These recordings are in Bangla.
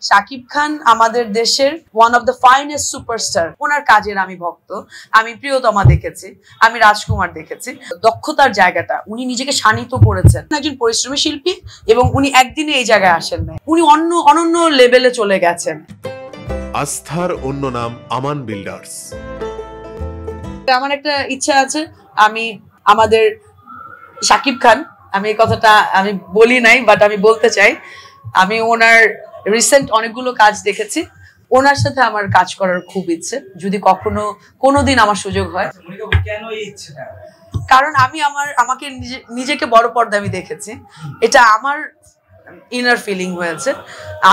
শাকিব খান আমাদের দেশের one of the finest superstar. ওনার কাজের আমি ভক্ত। আমি প্রিয়তমা দেখেছি, আমি রাজকুমার দেখেছি। দক্ষতার জায়গাটা উনি নিজেকে শানিত করেছেন। একজন পরিশ্রমী শিল্পী এবং উনি একদিনে এই জায়গায় আসেন নাই, উনি অনন্য লেভেলে চলে গেছেন। আস্থার অন্য নাম আমান বিল্ডার্স। আমার একটা ইচ্ছা আছে, আমি আমাদের শাকিব খান, আমি এই কথাটা আমি বলি নাই বাট আমি বলতে চাই, আমি ওনার রিসেন্ট অনেকগুলো কাজ দেখেছি, ওনার সাথে আমার কাজ করার খুব ইচ্ছে, যদি কোনোদিন আমার সুযোগ হয়। কেন এই ইচ্ছেটা? কারণ আমি আমাকে নিজেকে বড় পর্দা আমি দেখেছি, এটা আমার ইনার ফিলিং হয়েছে।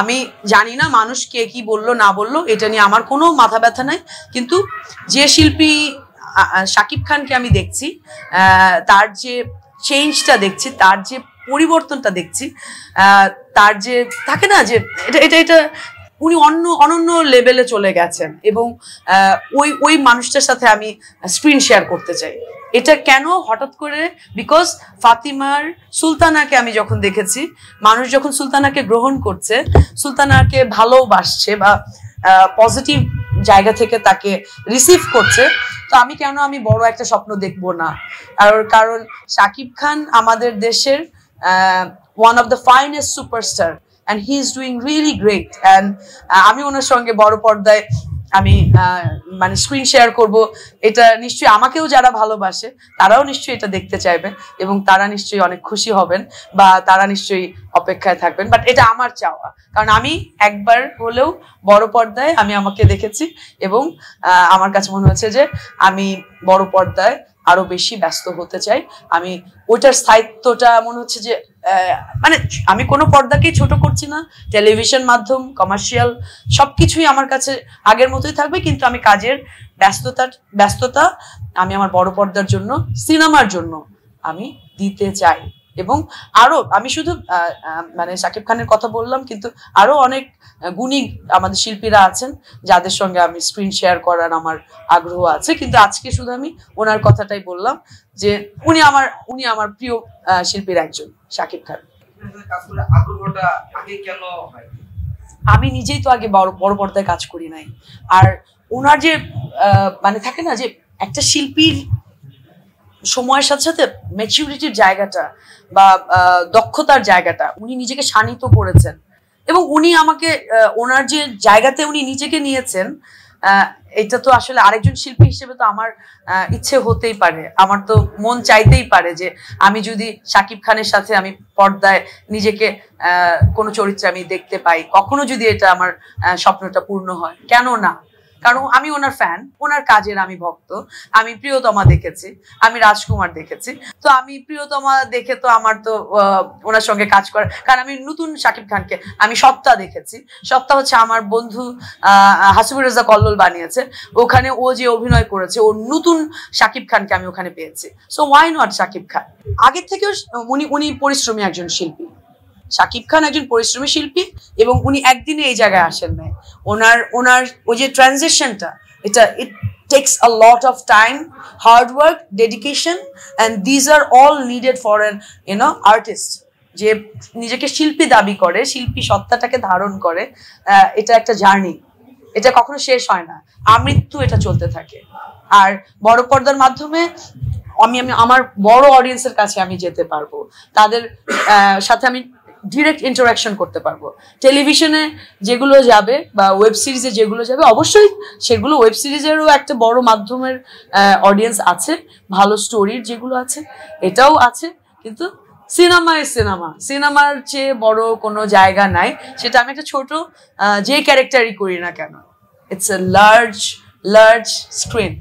আমি জানি না মানুষ কে কি বললো না বললো, এটা নিয়ে আমার কোনো মাথা ব্যথা নাই, কিন্তু যে শিল্পী শাকিব খানকে আমি দেখছি, তার যে চেঞ্জটা দেখছি, তার যে পরিবর্তনটা দেখছি, তার যে থাকে না যে এটা উনি অনন্য লেভেলে চলে গেছেন এবং ওই মানুষটার সাথে আমি স্ক্রিন শেয়ার করতে চাই। এটা কেন হঠাৎ করে? বিকজ ফাতিমার সুলতানাকে আমি যখন দেখেছি, মানুষ যখন সুলতানাকে গ্রহণ করছে, সুলতানাকে ভালোবাসছে বা পজিটিভ জায়গা থেকে তাকে রিসিভ করছে, তো আমি বড় একটা স্বপ্ন দেখবো না? কারণ শাকিব খান আমাদের দেশের one of the finest superstar and he is doing really great, and আমি ওনার সঙ্গে বড় পর্দায় আমি মানে স্ক্রিন শেয়ার করব। এটা নিশ্চয়ই আমাকেও যারা ভালোবাসে তারাও নিশ্চয়ই এটা দেখতে চাইবেন এবং তারা নিশ্চয়ই অনেক খুশি হবেন বা তারা নিশ্চয়ই অপেক্ষায় থাকবেন। বাট এটা আমার চাওয়া, কারণ আমি একবার হলেও বড় পর্দায় আমি আমাকে দেখেছি এবং আমার কাছে মনে হচ্ছে যে আমি বড় পর্দায় আরো বেশি ব্যস্ত হতে চাই। আমি ওইটার স্থায়িত্বটা মনে হচ্ছে যে মানে আমি কোনো পর্দাকেই ছোট করছি না, টেলিভিশন মাধ্যম, কমার্শিয়াল সবকিছুই আমার কাছে আগের মতোই থাকবে, কিন্তু আমি কাজের ব্যস্ততা আমি আমার বড় পর্দার জন্য, সিনেমার জন্য আমি দিতে চাই। এবং আরো আমি শুধু মানে শাকিব খানের কথা বললাম, কিন্তু আরো অনেক গুণী আমাদের শিল্পীরা আছেন যাদের সঙ্গে আমি স্ক্রিন শেয়ার করার আমার আগ্রহ আছে, কিন্তু আজকে শুধু আমি ওনার কথাটাই বললাম যে উনি আমার প্রিয় শিল্পীর একজন, শাকিব খান। আগ্রহটা আগে কেন হয়? আমি নিজেই তো আগে বড় পর্দায় কাজ করি নাই, আর ওনার যে মানে থাকে না যে একটা শিল্পীর সময়ের সাথে সাথে ম্যাচুরিটির জায়গাটা বা দক্ষতার জায়গাটা উনি নিজেকে শানিত করেছেন এবং উনি আমাকে ওনার যে জায়গাতে উনি নিজেকে নিয়েছেন, এটা তো আসলে আরেকজন শিল্পী হিসেবে তো আমার ইচ্ছে হতেই পারে, আমার তো মন চাইতেই পারে যে আমি যদি শাকিব খানের সাথে আমি পর্দায় নিজেকে কোনো চরিত্রে আমি দেখতে পাই, কখনো যদি এটা আমার স্বপ্নটা পূর্ণ হয়, কেন না? কারণ আমি ওনার ফ্যান, ওনার কাজের আমি ভক্ত। আমি প্রিয়তমা দেখেছি, আমি রাজকুমার দেখেছি, তো আমি প্রিয়তমা দেখে তো আমার তো ওনার সঙ্গে কাজ করার, কারণ আমি নতুন শাকিব খানকে আমি সপ্তাহ দেখেছি। সপ্তাহ হচ্ছে আমার বন্ধু হাসিবুর রেজা কল্লোল বানিয়েছে, ওখানে ও যে অভিনয় করেছে, ওর নতুন শাকিব খানকে আমি ওখানে পেয়েছি। So why not Shakib Khan? আগের থেকেও উনি পরিশ্রমী একজন শিল্পী। শাকিব খান একজন পরিশ্রমী শিল্পী এবং উনি একদিনে এই জায়গায় আসেন নাই। ওনার ওই যে ট্রানজিশনটা, it takes a lot of time, hard work, dedication, and these are all needed for an artist যে নিজেকে শিল্পী দাবি করে, শিল্পী সত্তাটাকে ধারণ করে। এটা একটা জার্নি, এটা কখনো শেষ হয় না, আমৃত্যু এটা চলতে থাকে। আর বড় পর্দার মাধ্যমে আমি আমার বড় অডিয়েন্সের কাছে আমি যেতে পারবো, তাদের সাথে আমি ডিরেক্ট ইন্টারাকশন করতে পারবো। টেলিভিশনে যেগুলো যাবে বা ওয়েব সিরিজে যেগুলো যাবে, অবশ্যই সেগুলো ওয়েব সিরিজেরও একটা বড় মাধ্যমের অডিয়েন্স আছে, ভালো স্টোরির যেগুলো আছে এটাও আছে, কিন্তু সিনেমার চেয়ে বড় কোনো জায়গা নাই। সেটা আমি একটা ছোট যে ক্যারেক্টারই করি না কেন, ইটস এ লার্জ স্ক্রিন।